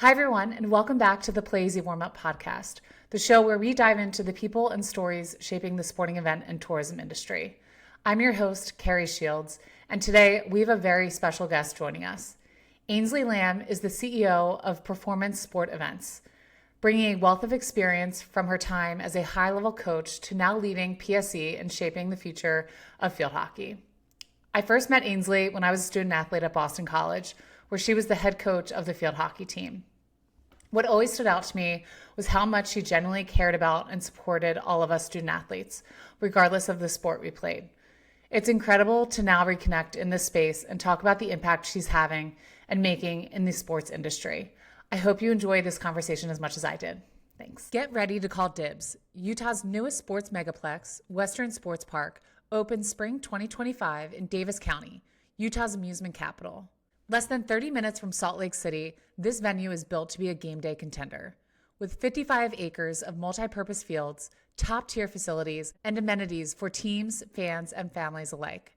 Hi, everyone, and welcome back to the Playeasy Warm-Up Podcast, the show where we dive into the people and stories shaping the sporting event and tourism industry. I'm your host, Kerri Shields, and today we have a very special guest joining us. Ainslee Lamb is the CEO of Performance Sport Events, bringing a wealth of experience from her time as a high-level coach to now leading PSE and shaping the future of field hockey. I first met Ainslee when I was a student athlete at Boston College, where she was the head coach of the field hockey team. What always stood out to me was how much she genuinely cared about and supported all of us student athletes, regardless of the sport we played. It's incredible to now reconnect in this space and talk about the impact she's having and making in the sports industry. I hope you enjoy this conversation as much as I did. Thanks. Get ready to call dibs. Utah's newest sports megaplex, Western Sports Park, opens spring 2025 in Davis County, Utah's amusement capital. Less than 30 minutes from Salt Lake City, this venue is built to be a game day contender. With 55 acres of multi-purpose fields, top-tier facilities, and amenities for teams, fans, and families alike.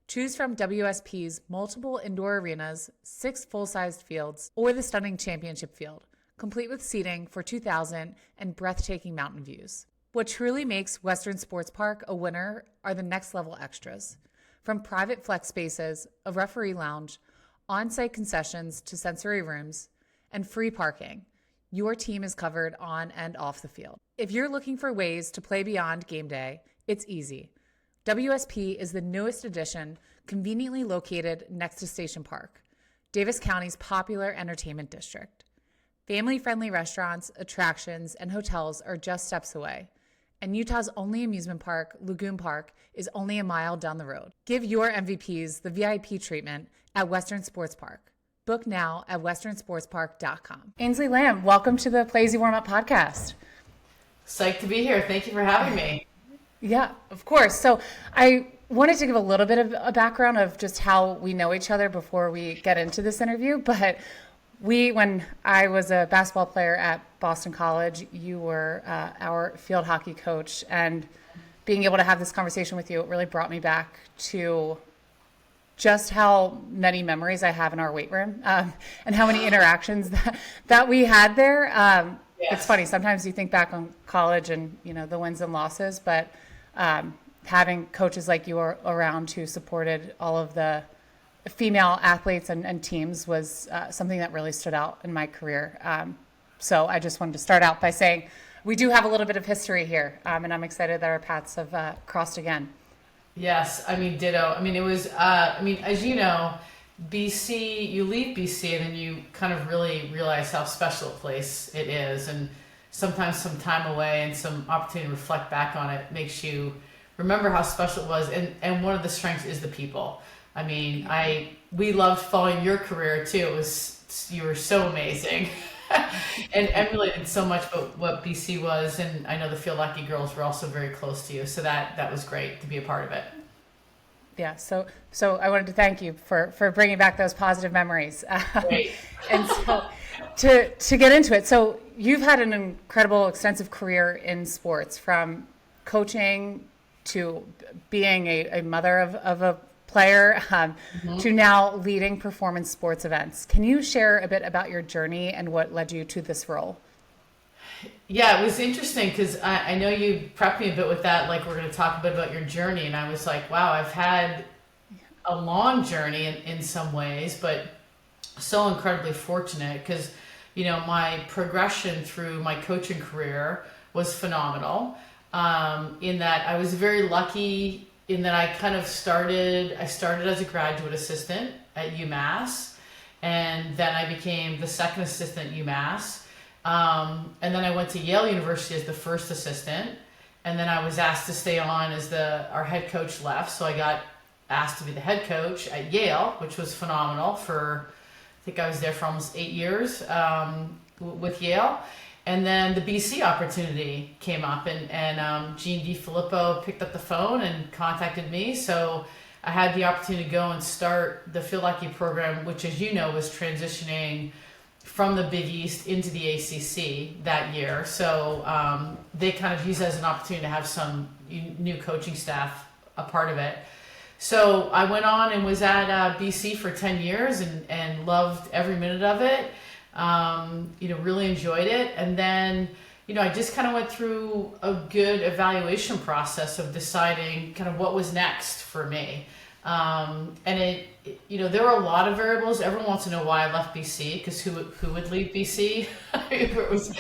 Choose from WSP's multiple indoor arenas, 6 full-sized fields, or the stunning championship field, complete with seating for 2,000 and breathtaking mountain views. What truly makes Western Sports Park a winner are the next-level extras. From private flex spaces, a referee lounge, on-site concessions to sensory rooms, and free parking, your team is covered on and off the field. If you're looking for ways to play beyond game day, it's easy. WSP is the newest addition, conveniently located next to Station Park, Davis County's popular entertainment district. Family-friendly restaurants, attractions, and hotels are just steps away. And Utah's only amusement park, Lagoon Park, is only a mile down the road. Give your MVPs the VIP treatment at Western Sports Park. Book now at westernsportspark.com. Ainslee Lamb, welcome to the Playeasy Warm-Up Podcast. Psyched to be here. Thank you for having me. Yeah, of course. So I wanted to give a little bit of a background of just how we know each other before we get into this interview. But when I was a basketball player at Boston College, you were our field hockey coach. And being able to have this conversation with you, it really brought me back to just how many memories I have in our weight room and how many interactions that we had there. Yes. It's funny. Sometimes you think back on college and, the wins and losses, but having coaches like you around who supported all of the female athletes and teams was something that really stood out in my career. So I just wanted to start out by saying we do have a little bit of history here, and I'm excited that our paths have crossed again. Yes, ditto. It was, as you know, BC, you leave BC and then you kind of really realize how special a place it is. And sometimes some time away and some opportunity to reflect back on it makes you remember how special it was. And one of the strengths is the people. We loved following your career too. You were so amazing and emulated so much what BC was. And I know the field hockey girls were also very close to you. So that was great to be a part of it. Yeah. So I wanted to thank you for bringing back those positive memories. Great. And so to get into it. So you've had an incredible, extensive career in sports, from coaching to being a mother of a player, to now leading performance sports events. Can you share a bit about your journey and what led you to this role? Yeah, it was interesting because I know you prepped me a bit with that, like we're going to talk a bit about your journey. And I was like, wow, I've had a long journey in some ways, but so incredibly fortunate because, my progression through my coaching career was phenomenal, in that I was very lucky in that I started as a graduate assistant at UMass, and then I became the second assistant at UMass. And then I went to Yale University as the first assistant, and then I was asked to stay on as our head coach left, so I got asked to be the head coach at Yale, which was phenomenal. I think I was there for almost 8 years with Yale. And then the BC opportunity came up, and Gene DiFilippo picked up the phone and contacted me. So I had the opportunity to go and start the field hockey program, which, as you know, was transitioning from the Big East into the ACC that year. So they kind of used it as an opportunity to have some new coaching staff a part of it. So I went on and was at BC for 10 years and loved every minute of it. Really enjoyed it. And then, I just kind of went through a good evaluation process of deciding kind of what was next for me. There were a lot of variables. Everyone wants to know why I left BC, because who would leave BC? It was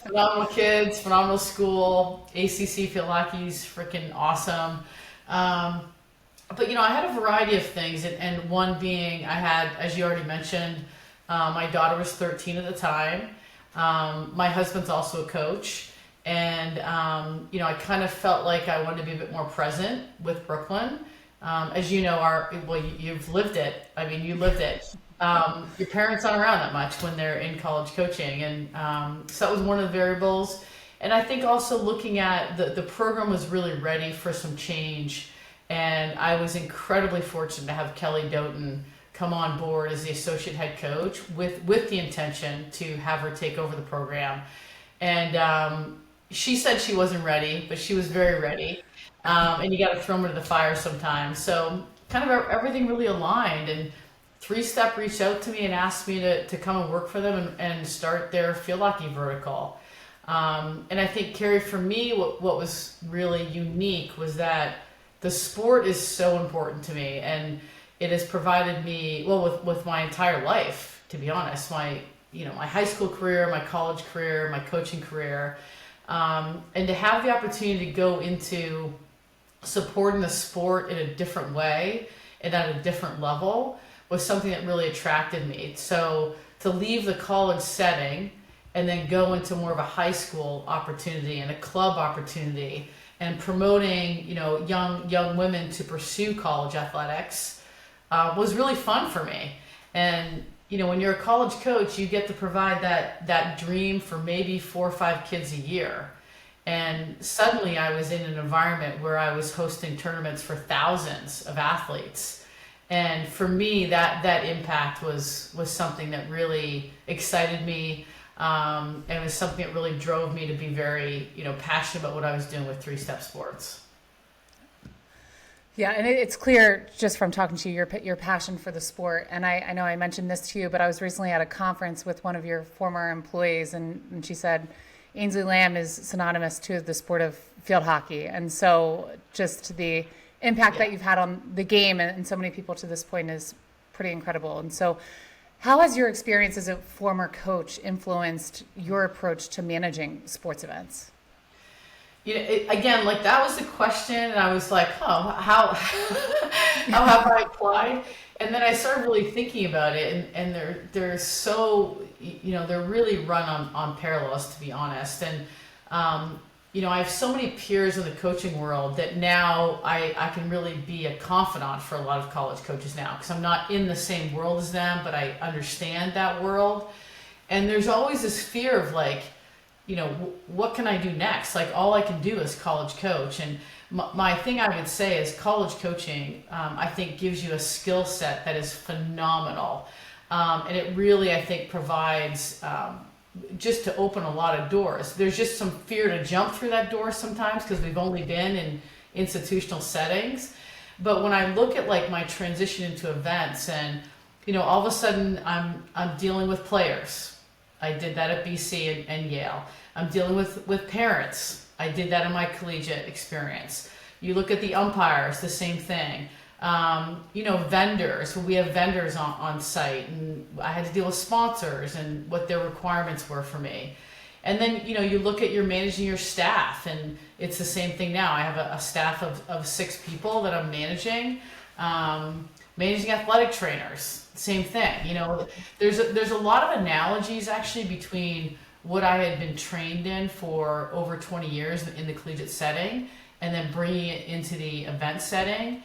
phenomenal kids, phenomenal school, ACC field hockey's freaking awesome. I had a variety of things, and one being I had, as you already mentioned, my daughter was 13 at the time. My husband's also a coach, and I kind of felt like I wanted to be a bit more present with Brooklyn. As you know, you've lived it. I mean, you lived it. Your parents aren't around that much when they're in college coaching, and so that was one of the variables. And I think also looking at the program was really ready for some change, and I was incredibly fortunate to have Kelly Doughton come on board as the associate head coach with the intention to have her take over the program. And she said she wasn't ready, but she was very ready. And you got to throw them into the fire sometimes. So kind of everything really aligned. And Three Step reached out to me and asked me to come and work for them and start their field hockey vertical. And I think, Kerri, for me, what was really unique was that the sport is so important to me, and it has provided me, with my entire life, to be honest, my high school career, my college career, my coaching career, and to have the opportunity to go into supporting the sport in a different way and at a different level was something that really attracted me. So to leave the college setting and then go into more of a high school opportunity and a club opportunity and promoting, young women to pursue college athletics was really fun for me. And, when you're a college coach, you get to provide that dream for maybe 4 or 5 kids a year. And suddenly I was in an environment where I was hosting tournaments for thousands of athletes. And for me, that impact was something that really excited me. And it was something that really drove me to be very, passionate about what I was doing with Three Step Sports. Yeah, and it's clear just from talking to you, your passion for the sport. And I know I mentioned this to you, but I was recently at a conference with one of your former employees, and she said Ainslee Lamb is synonymous to the sport of field hockey. And so just the impact that you've had on the game and so many people to this point is pretty incredible. And so how has your experience as a former coach influenced your approach to managing sports events? Again, that was the question, and I was like, how have I applied? And then I started really thinking about it, and they're so, they're really run on parallels, to be honest. And I have so many peers in the coaching world that now I can really be a confidant for a lot of college coaches now, because I'm not in the same world as them, but I understand that world. And there's always this fear of what can I do next? All I can do is college coach. And my thing I would say is college coaching, I think, gives you a skill set that is phenomenal. And it really, I think, provides just to open a lot of doors. There's just some fear to jump through that door sometimes because we've only been in institutional settings. But when I look at my transition into events and, all of a sudden I'm dealing with players. I did that at BC and Yale. I'm dealing with parents. I did that in my collegiate experience. You look at the umpires, the same thing. Vendors. We have vendors on site, and I had to deal with sponsors and what their requirements were for me. And then, you look at managing your staff, and it's the same thing now. I have a staff of 6 people that I'm managing. Managing athletic trainers, same thing. There's a lot of analogies actually between what I had been trained in for over 20 years in the collegiate setting and then bringing it into the event setting.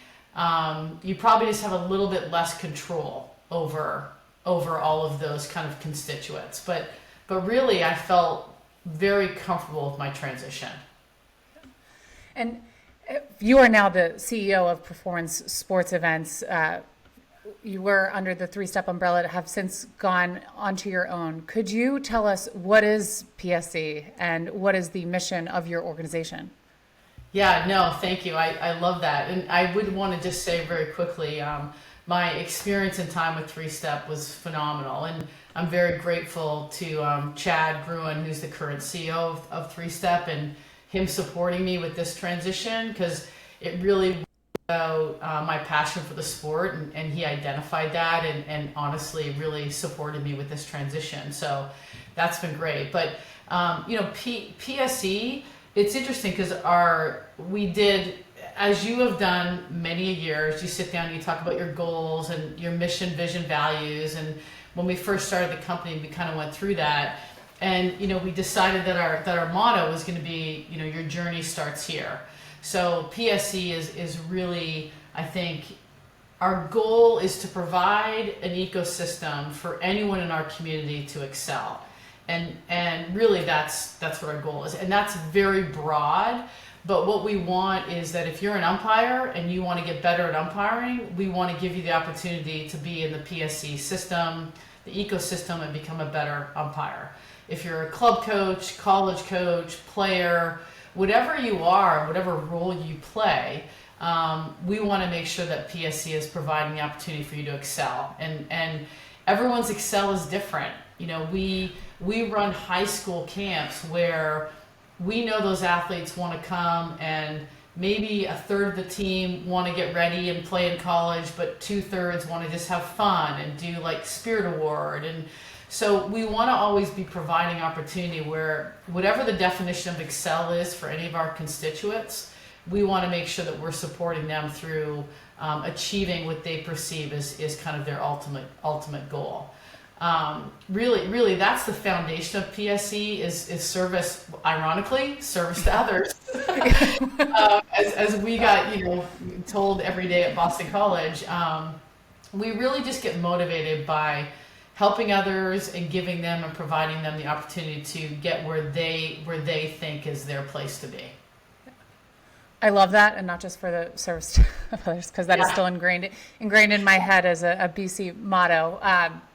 You probably just have a little bit less control over all of those kind of constituents. But really, I felt very comfortable with my transition. And you are now the CEO of Performance Sports Events. You were under the Three Step umbrella, have since gone onto your own. Could you tell us what is PSC and what is the mission of your organization? Yeah, no, thank you. I love that. And I would want to just say very quickly, my experience and time with Three Step was phenomenal. And I'm very grateful to Chad Gruen, who's the current CEO of Three Step, and him supporting me with this transition because it really was about my passion for the sport. And he identified that and honestly really supported me with this transition. So that's been great. But, PSE, it's interesting because we did, as you have done many years, you sit down and you talk about your goals and your mission, vision, values. And when we first started the company, we kind of went through that. And, we decided that our motto was going to be, your journey starts here. So PSE is really, I think, our goal is to provide an ecosystem for anyone in our community to excel. And really that's what our goal is. And that's very broad. But what we want is that if you're an umpire and you want to get better at umpiring, we want to give you the opportunity to be in the PSE system, the ecosystem, and become a better umpire. If you're a club coach, college coach, player, whatever you are, whatever role you play, we want to make sure that PSE is providing the opportunity for you to excel. And everyone's excel is different. We run high school camps where we know those athletes want to come, and maybe a third of the team want to get ready and play in college, but 2/3 want to just have fun and do like Spirit Award. And so we want to always be providing opportunity where whatever the definition of excel is for any of our constituents, we want to make sure that we're supporting them through achieving what they perceive as kind of their ultimate goal. Really, that's the foundation of PSE is service. Ironically, service to others. As we got told every day at Boston College, we really just get motivated by helping others and giving them and providing them the opportunity to get where they think is their place to be. I love that, and not just for the service to others, because that is still ingrained in my head as a BC motto.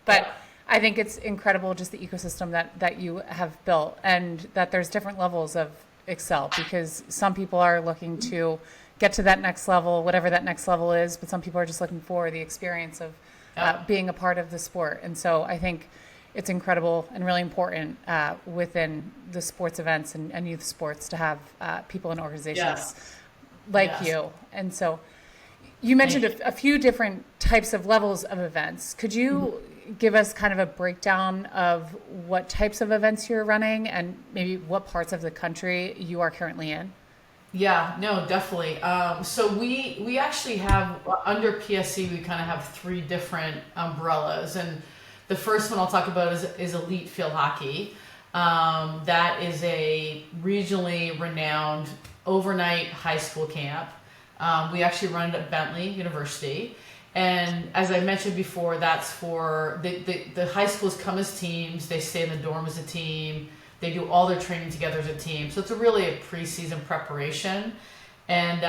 But I think it's incredible just the ecosystem that you have built, and that there's different levels of excel, because some people are looking to get to that next level, whatever that next level is, but some people are just looking for the experience of being a part of the sport. And so I think it's incredible and really important within the sports events and youth sports to have people and organizations like you. And so you mentioned a few different types of levels of events. Could you give us kind of a breakdown of what types of events you're running and maybe what parts of the country you are currently in? Yeah, no, definitely. So we actually have, under PSC, we kind of have 3 different umbrellas. And the first one I'll talk about is Elite Field Hockey. That is a regionally renowned overnight high school camp. We actually run it at Bentley University. And as I mentioned before, that's for the high schools come as teams. They stay in the dorm as a team. They do all their training together as a team. So it's really a preseason preparation. And,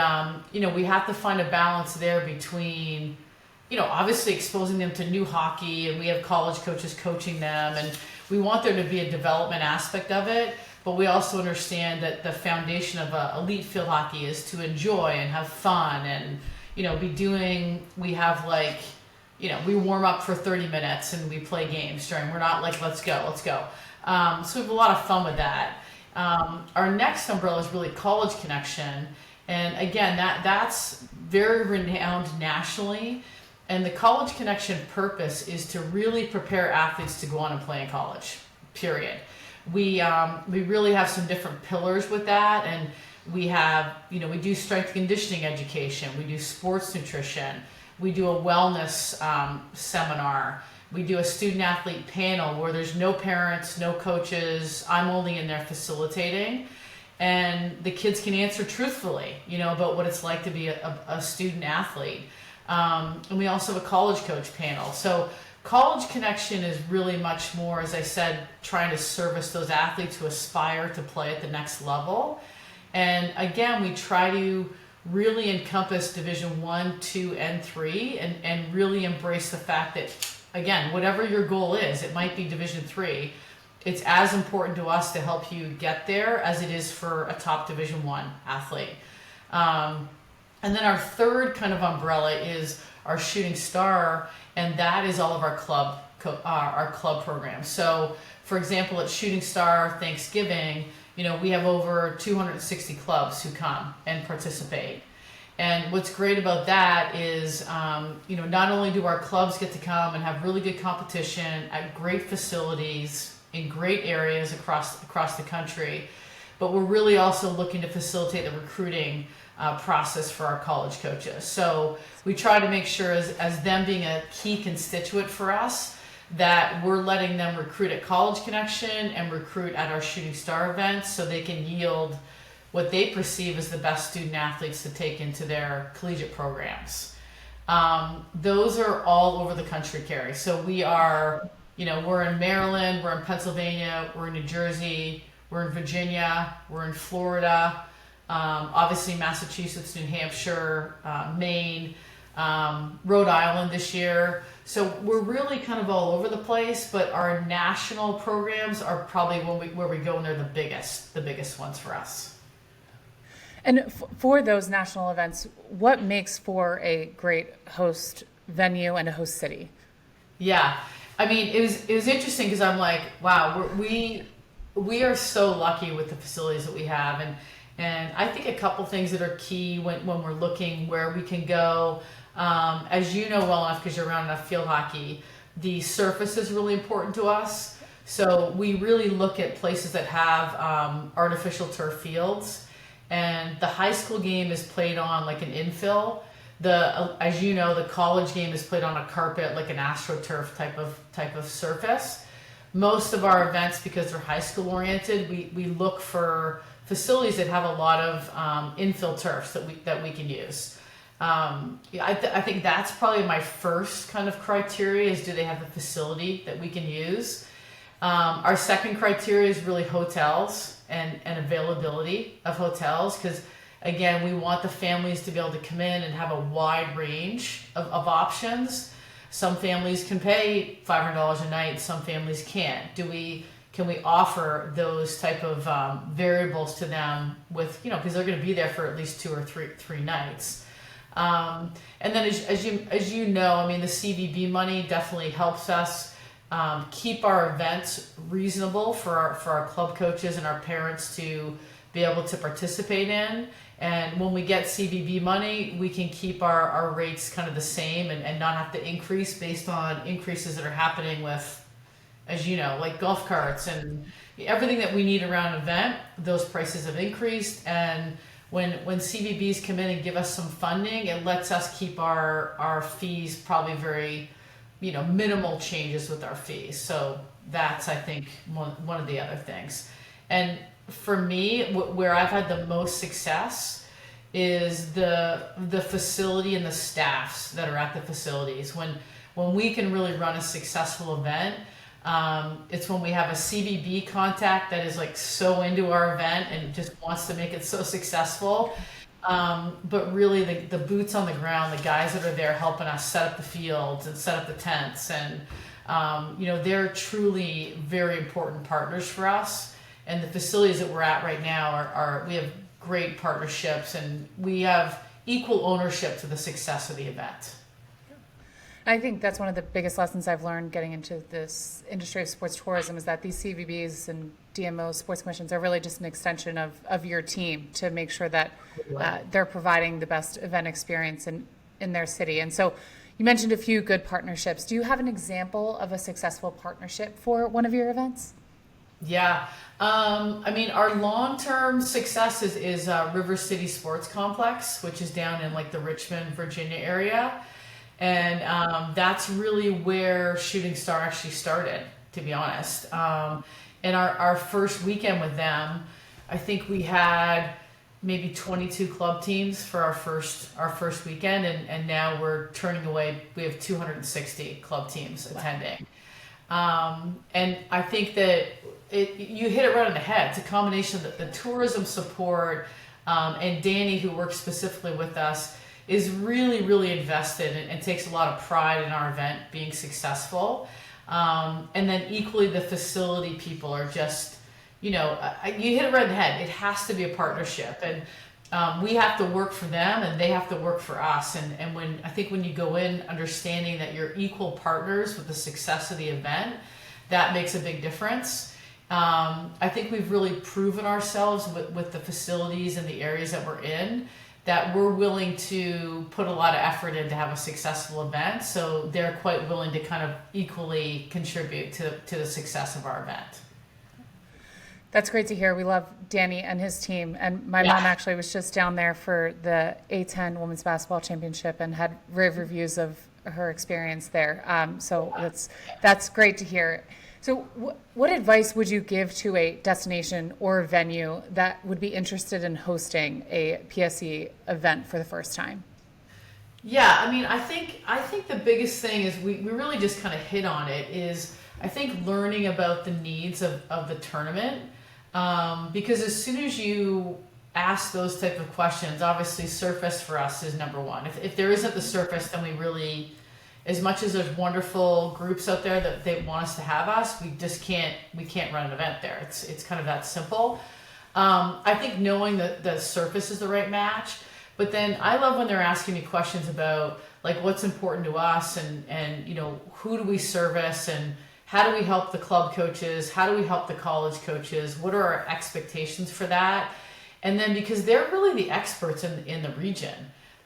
we have to find a balance there between, obviously exposing them to new hockey, and we have college coaches coaching them, and we want there to be a development aspect of it. But we also understand that the foundation of elite field hockey is to enjoy and have fun and, we have we warm up for 30 minutes and we play games during. We're not like, let's go. So we have a lot of fun with that. Our next umbrella is really College Connection. And again, that's very renowned nationally. And the College Connection purpose is to really prepare athletes to go on and play in college, period. We really have some different pillars with that. And we have, we do strength and conditioning education. We do sports nutrition. We do a wellness seminar. We do a student athlete panel where there's no parents, no coaches. I'm only in there facilitating. And the kids can answer truthfully, about what it's like to be a student athlete. And we also have a college coach panel. So College Connection is really much more, as I said, trying to service those athletes who aspire to play at the next level. And again, we try to really encompass Division 1, 2, and 3 and really embrace the fact that, again, whatever your goal is, it might be Division 3, it's as important to us to help you get there as it is for a top Division 1 athlete. And then our third kind of umbrella is our Shooting Star, and that is all of our club programs. So, for example, at Shooting Star Thanksgiving, we have over 260 clubs who come and participate. And what's great about that is, not only do our clubs get to come and have really good competition at great facilities in great areas across the country, but we're really also looking to facilitate the recruiting process for our college coaches. So we try to make sure, as them being a key constituent for us, that we're letting them recruit at College Connection and recruit at our Shooting Star events so they can yield what they perceive as the best student athletes to take into their collegiate programs. Those are all over the country, Kerri. So we are, we're in Maryland, we're in Pennsylvania, we're in New Jersey, we're in Virginia, we're in Florida, obviously Massachusetts, New Hampshire, Maine, Rhode Island this year. So we're really kind of all over the place, but our national programs are probably where we go, and they're the biggest ones for us. And for those national events, what makes for a great host venue and a host city? Yeah, I mean, it was interesting because I'm like, wow, we are so lucky with the facilities that we have, and I think a couple things that are key when we're looking where we can go. As you know well enough because you're around enough field hockey, the surface is really important to us. So we really look at places that have artificial turf fields. And the high school game is played on like an infill. As you know, the college game is played on a carpet, like an AstroTurf type of surface. Most of our events, because they're high school oriented, we look for facilities that have a lot of infill turfs that we can use. I think that's probably my first kind of criteria is, do they have the facility that we can use? Our second criteria is really hotels and availability of hotels, because again, we want the families to be able to come in and have a wide range of options. Some families can pay $500 a night, some families can't. Can we offer those type of variables to them with, because they're going to be there for at least 2 or 3 nights. And then as you know, I mean, the CVB money definitely helps us keep our events reasonable for our club coaches and our parents to be able to participate in. And when we get CVB money, we can keep our rates kind of the same and not have to increase based on increases that are happening with, as you know, like golf carts and everything that we need around an event. Those prices have increased, and when CVBs come in and give us some funding, it lets us keep our fees probably very, minimal changes with our fees. So that's, I think, one of the other things. And for me, where I've had the most success is the facility and the staffs that are at the facilities. When we can really run a successful event, it's when we have a CVB contact that is like so into our event and just wants to make it so successful. But really the boots on the ground, the guys that are there helping us set up the fields and set up the tents, and they're truly very important partners for us. And the facilities that we're at right now are we have great partnerships, and we have equal ownership to the success of the event. I think that's one of the biggest lessons I've learned getting into this industry of sports tourism is that these CVBs and DMOs, sports commissions, are really just an extension of your team to make sure that they're providing the best event experience in their city. And so you mentioned a few good partnerships. Do you have an example of a successful partnership for one of your events? Yeah. Our long-term success is River City Sports Complex, which is down in like the Richmond, Virginia area. And that's really where Shooting Star actually started, to be honest. And our first weekend with them, I think we had maybe 22 club teams for our first weekend, and now we're turning away. We have 260 club teams attending. And I think that you hit it right on the head. It's a combination of the tourism support, and Danny, who works specifically with us, is really, really invested and takes a lot of pride in our event being successful. And then equally, the facility people are just, you hit it right in the head. It has to be a partnership. And we have to work for them and they have to work for us. And I think when you go in understanding that you're equal partners with the success of the event, that makes a big difference. I think we've really proven ourselves with the facilities and the areas that we're in, that we're willing to put a lot of effort in to have a successful event. So they're quite willing to kind of equally contribute to the success of our event. That's great to hear. We love Danny and his team. And my mom actually was just down there for the A10 Women's Basketball Championship and had rave reviews of her experience there. So that's great to hear. So what advice would you give to a destination or a venue that would be interested in hosting a PSE event for the first time? Yeah, I mean, I think the biggest thing is we really just kind of hit on it, is I think learning about the needs of the tournament. Because as soon as you ask those type of questions, obviously surface for us is number one. If there isn't the surface, then we really, as much as there's wonderful groups out there that they want us to have us, we can't run an event there. It's kind of that simple. I think knowing that the surface is the right match, but then I love when they're asking me questions about like what's important to us and who do we service and how do we help the club coaches? How do we help the college coaches? What are our expectations for that? And then because they're really the experts in the region,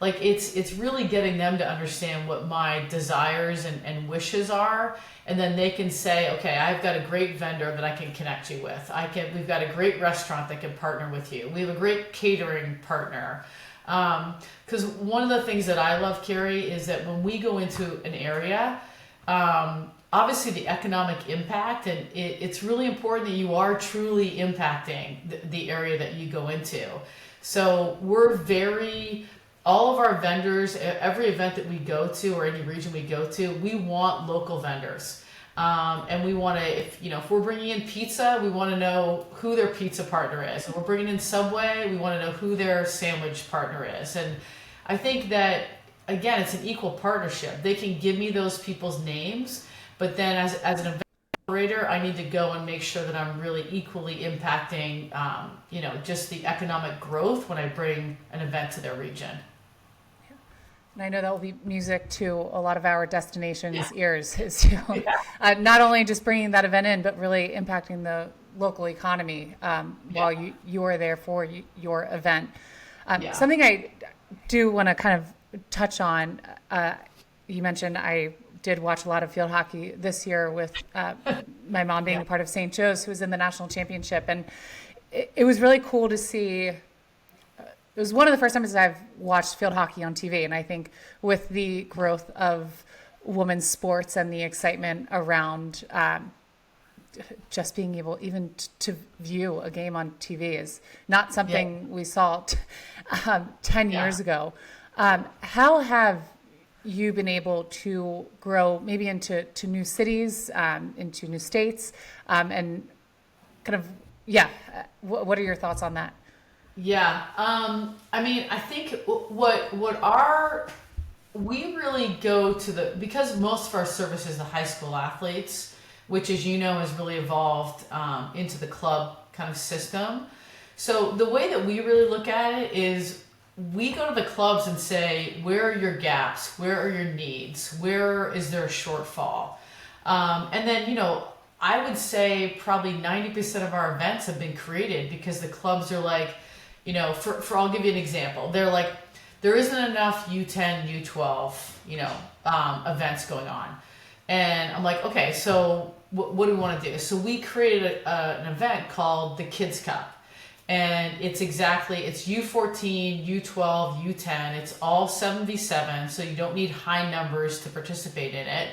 like it's really getting them to understand what my desires and wishes are. And then they can say, okay, I've got a great vendor that I can connect you with. We've got a great restaurant that can partner with you. We have a great catering partner. Because one of the things that I love, Kerri, is that when we go into an area, obviously the economic impact, and it's really important that you are truly impacting the area that you go into. So all of our vendors, every event that we go to or any region we go to, we want local vendors. And we want to, if we're bringing in pizza, we want to know who their pizza partner is. If we're bringing in Subway, we want to know who their sandwich partner is. And I think that, again, it's an equal partnership. They can give me those people's names, but then as an event operator, I need to go and make sure that I'm really equally impacting, just the economic growth when I bring an event to their region. And I know that will be music to a lot of our destinations' ears, is to not only just bringing that event in, but really impacting the local economy while you are there for your event. Something I do want to kind of touch on, you mentioned I did watch a lot of field hockey this year with my mom being a part of St. Joe's, who was in the national championship. And it was really cool to see. It was one of the first times I've watched field hockey on TV. And I think with the growth of women's sports and the excitement around just being able even to view a game on TV is not something we saw 10 years ago. How have you been able to grow maybe into new cities, into new states, and kind of, what are your thoughts on that? Yeah. I mean, I think we really go to because most of our service is the high school athletes, which, as you know, has really evolved into the club kind of system. So the way that we really look at it is we go to the clubs and say, where are your gaps? Where are your needs? Where is there a shortfall? And then, I would say probably 90% of our events have been created because the clubs are like, I'll give you an example. They're like, there isn't enough U10, U12, events going on. And I'm like, okay, so what do we want to do? So we created an event called the Kids Cup. And it's U14, U12, U10. It's all 7v7, so you don't need high numbers to participate in it.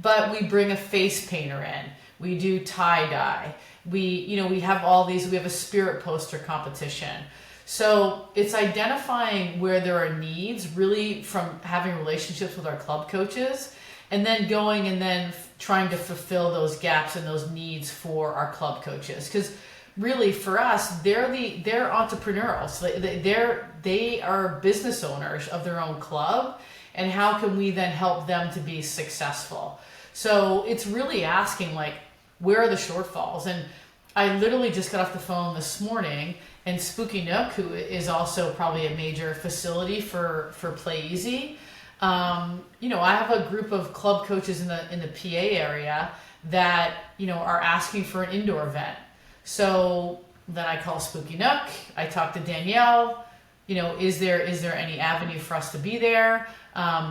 But we bring a face painter in. We do tie-dye. We have all these. We have a spirit poster competition. So it's identifying where there are needs, really from having relationships with our club coaches, and then going and then trying to fulfill those gaps and those needs for our club coaches. Because really, for us, they're entrepreneurial. So they are business owners of their own club, and how can we then help them to be successful? So it's really asking, like, where are the shortfalls? And I literally just got off the phone this morning, and Spooky Nook, who is also probably a major facility for Playeasy, I have a group of club coaches in the PA area that are asking for an indoor event. So then I call Spooky Nook. I talk to Danielle. Is there any avenue for us to be there?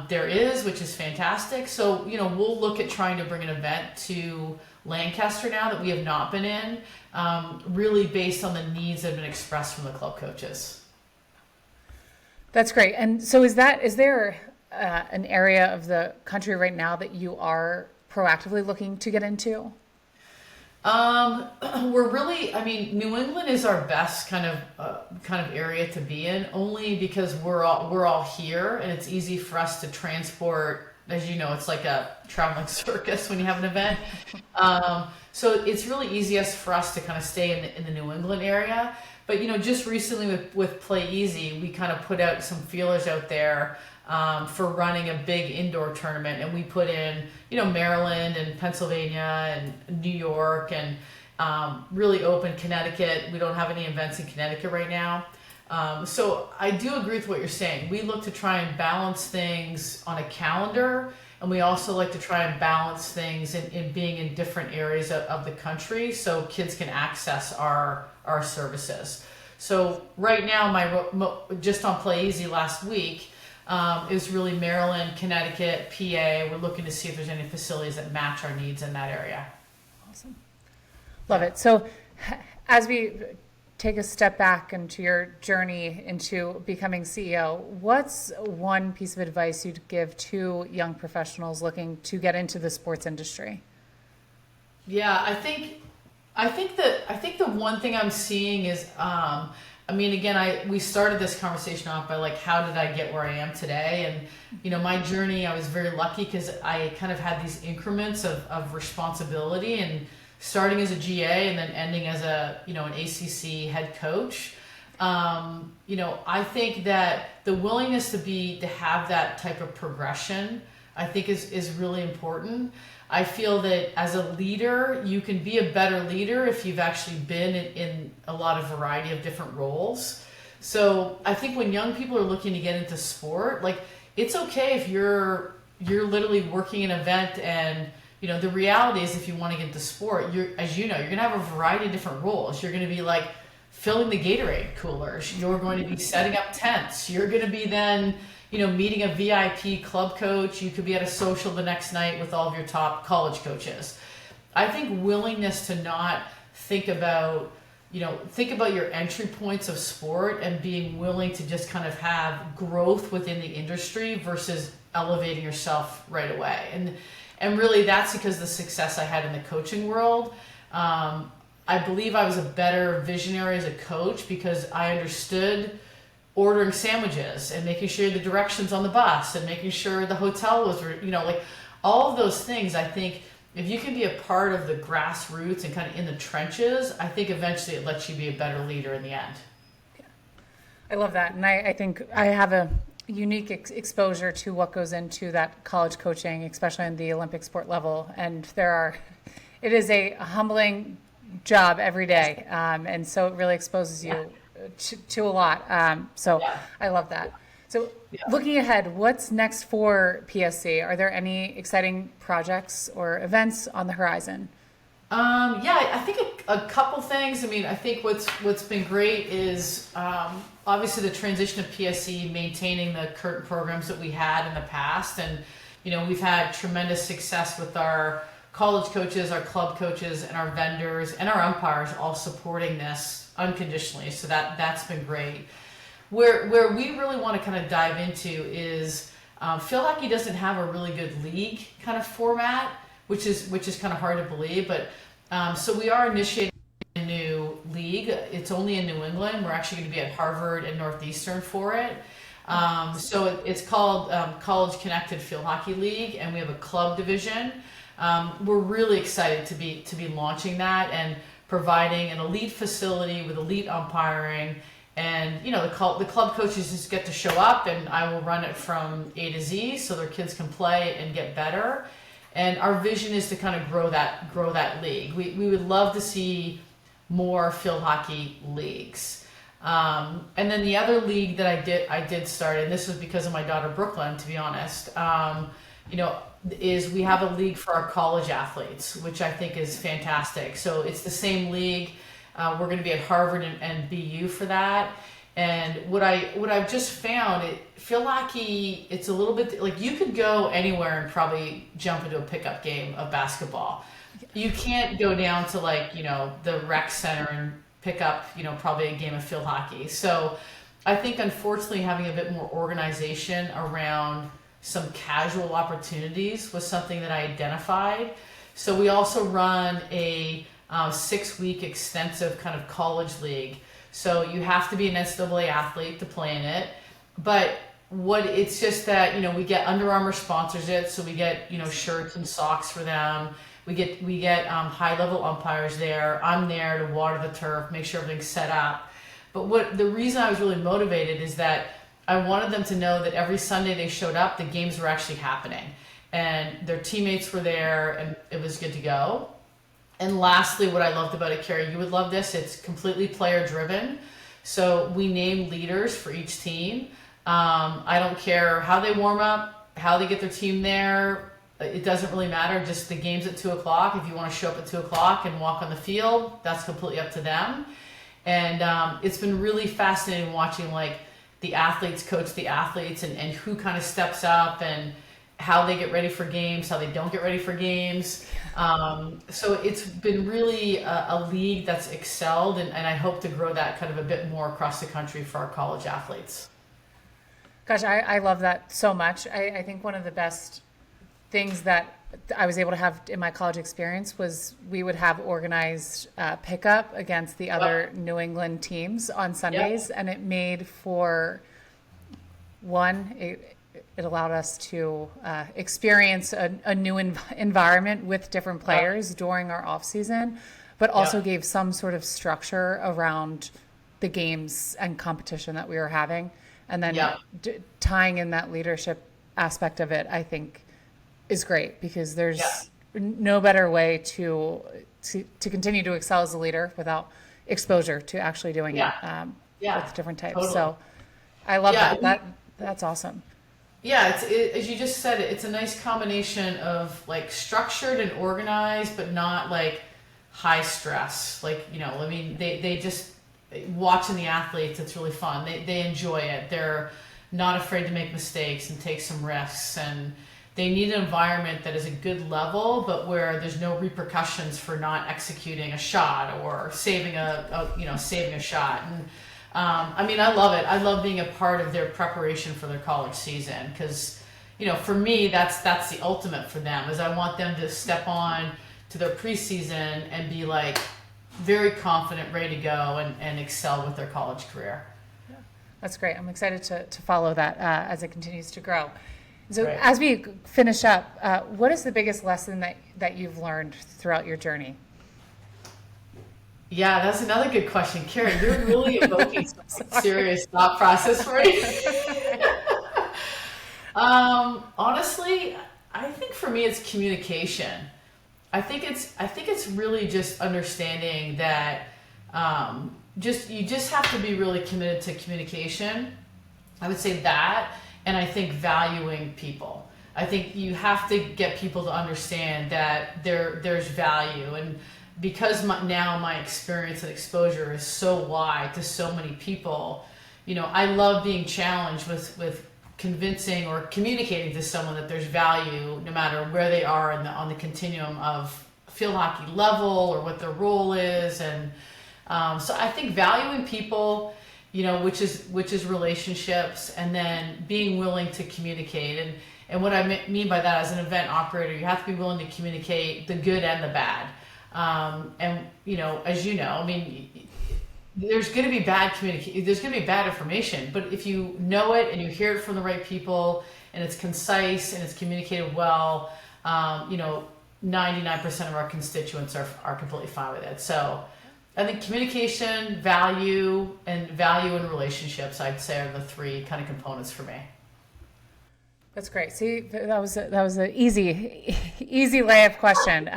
There is, which is fantastic. So we'll look at trying to bring an event to Lancaster now that we have not been in, really based on the needs that have been expressed from the club coaches. That's great. And so is there an area of the country right now that you are proactively looking to get into? We're really, New England is our best kind of area to be in, only because we're all here, and it's easy for us to transport. As you know, it's like a traveling circus when you have an event. So it's really easiest for us to kind of stay in the New England area. But just recently with Playeasy, we kind of put out some feelers out there for running a big indoor tournament, and we put in Maryland and Pennsylvania and New York and really open Connecticut. We don't have any events in Connecticut right now. So I do agree with what you're saying. We look to try and balance things on a calendar, and we also like to try and balance things in being in different areas of the country so kids can access our services. So right now, just on Playeasy last week, it was really Maryland, Connecticut, PA. We're looking to see if there's any facilities that match our needs in that area. Awesome. Love it. So as we take a step back into your journey into becoming CEO, what's one piece of advice you'd give to young professionals looking to get into the sports industry? Yeah, I think the one thing I'm seeing is, we started this conversation off by like, how did I get where I am today? And, my journey, I was very lucky because I kind of had these increments of responsibility, and starting as a GA and then ending as an ACC head coach. I think that the willingness to have that type of progression, I think is really important. I feel that as a leader, you can be a better leader if you've actually been in a lot of variety of different roles. So I think when young people are looking to get into sport, like, it's okay if you're literally working an event, and the reality is, if you want to get into sport, you're going to have a variety of different roles. You're going to be like filling the Gatorade coolers. You're going to be setting up tents. You're going to be then meeting a VIP club coach. You could be at a social the next night with all of your top college coaches. I think willingness to not think about your entry points of sport, and being willing to just kind of have growth within the industry versus elevating yourself right away. And really, that's because the success I had in the coaching world. I believe I was a better visionary as a coach because I understood ordering sandwiches and making sure the directions on the bus and making sure the hotel was, like all of those things. I think if you can be a part of the grassroots and kind of in the trenches, I think eventually it lets you be a better leader in the end. Yeah. I love that. And I think I have a unique exposure to what goes into that college coaching, especially on the Olympic sport level. And it is a humbling job every day. And so it really exposes you to a lot. I love that. So looking ahead, what's next for PSC? Are there any exciting projects or events on the horizon? I think a couple things. I think what's been great is obviously the transition of PSC, maintaining the current programs that we had in the past. And, we've had tremendous success with our college coaches, our club coaches, and our vendors and our umpires all supporting this unconditionally. So that's been great. Where we really want to kind of dive into is Phil Hockey doesn't have a really good league kind of format, which is kind of hard to believe. But so we are initiating a new league. It's only in New England. We're actually going to be at Harvard and Northeastern for it. So it's called College Connected Field Hockey League, and we have a club division. We're really excited to be launching that and providing an elite facility with elite umpiring. And the club coaches just get to show up, and I will run it from A to Z so their kids can play and get better. And our vision is to kind of grow that league. We would love to see more field hockey leagues. And then the other league that I did start, and this was because of my daughter Brooklyn, to be honest, is we have a league for our college athletes, which I think is fantastic. So it's the same league. We're going to be at Harvard and BU for that. And what I've just found, field hockey, it's a little bit like you could go anywhere and probably jump into a pickup game of basketball. You can't go down to the rec center and pick up, probably a game of field hockey. So I think unfortunately having a bit more organization around some casual opportunities was something that I identified. So we also run a 6-week extensive kind of college league. So you have to be an NCAA athlete to play in it. But it's just that, we get Under Armour sponsors it. So we get, shirts and socks for them. We get high level umpires there. I'm there to water the turf, make sure everything's set up. But the reason I was really motivated is that I wanted them to know that every Sunday they showed up, the games were actually happening. And their teammates were there and it was good to go. And lastly, what I loved about it, Kerri, you would love this, it's completely player driven. So we name leaders for each team. I don't care how they warm up, how they get their team there. It doesn't really matter. Just the game's at 2:00. If you want to show up at 2:00 and walk on the field, that's completely up to them. And it's been really fascinating watching the athletes coach the athletes and who kind of steps up and how they get ready for games, how they don't get ready for games. So it's been really a league that's excelled, and I hope to grow that kind of a bit more across the country for our college athletes. Gosh, I love that so much. I think one of the best things that I was able to have in my college experience was we would have organized pickup against the other New England teams on Sundays, and it made for it allowed us to experience a new environment with different players during our off season, but also gave some sort of structure around the games and competition that we were having, and then tying in that leadership aspect of it, I think, is great because there's no better way to continue to excel as a leader without exposure to actually doing it with different types. Totally. So I love that. That's awesome. Yeah, as you just said, it's a nice combination of structured and organized, but not high stress. They just watching the athletes, it's really fun. They enjoy it. They're not afraid to make mistakes and take some risks, and they need an environment that is a good level, but where there's no repercussions for not executing a shot or saving a shot. And I love it. I love being a part of their preparation for their college season because, for me, that's the ultimate for them. Is I want them to step on to their preseason and be very confident, ready to go, and excel with their college career. Yeah, that's great. I'm excited to follow that as it continues to grow. So as we finish up, what is the biggest lesson that you've learned throughout your journey? Yeah, that's another good question. Kerri, you're really evoking some serious thought process for me. Honestly, I think for me it's communication. I think it's really just understanding that you just have to be really committed to communication. I would say that. And I think valuing people. I think you have to get people to understand that there's value. And because my experience and exposure is so wide to so many people, I love being challenged with convincing or communicating to someone that there's value no matter where they are on the continuum of field hockey level or what their role is. And so I think valuing people, which is relationships, and then being willing to communicate. And what I mean by that, as an event operator, you have to be willing to communicate the good and the bad. And as you know, there's going to be bad there's going to be bad information, but if you know it and you hear it from the right people and it's concise and it's communicated well, 99% of our constituents are completely fine with it. So I think communication, value in relationships, I'd say, are the three kind of components for me. That's great. See, that was an easy easy layup question.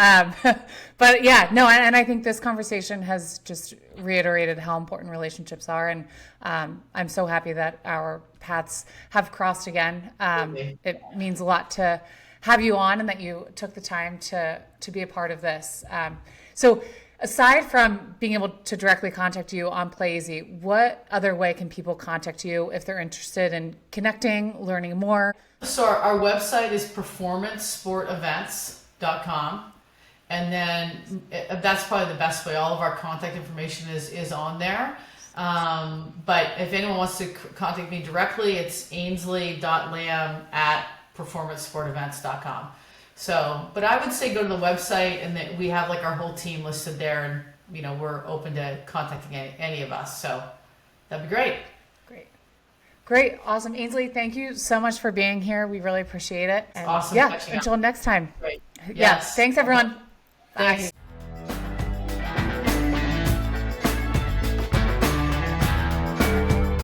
But yeah, no, and I think this conversation has just reiterated how important relationships are. And I'm so happy that our paths have crossed again. It means a lot to have you on and that you took the time to be a part of this. So aside from being able to directly contact you on Playeasy, what other way can people contact you if they're interested in connecting, learning more? So our website is performancesportevents.com. And then that's probably the best way. All of our contact information is on there. But if anyone wants to contact me directly, it's ainslee.lamb@performancesportevents.com. So, but I would say go to the website, and that we have like our whole team listed there, and we're open to contacting any of us. So that'd be great. Great. Awesome. Ainslee, thank you so much for being here. We really appreciate it. And awesome. Yeah. Until next time. Great. Yes. Thanks everyone. Bye. Thanks.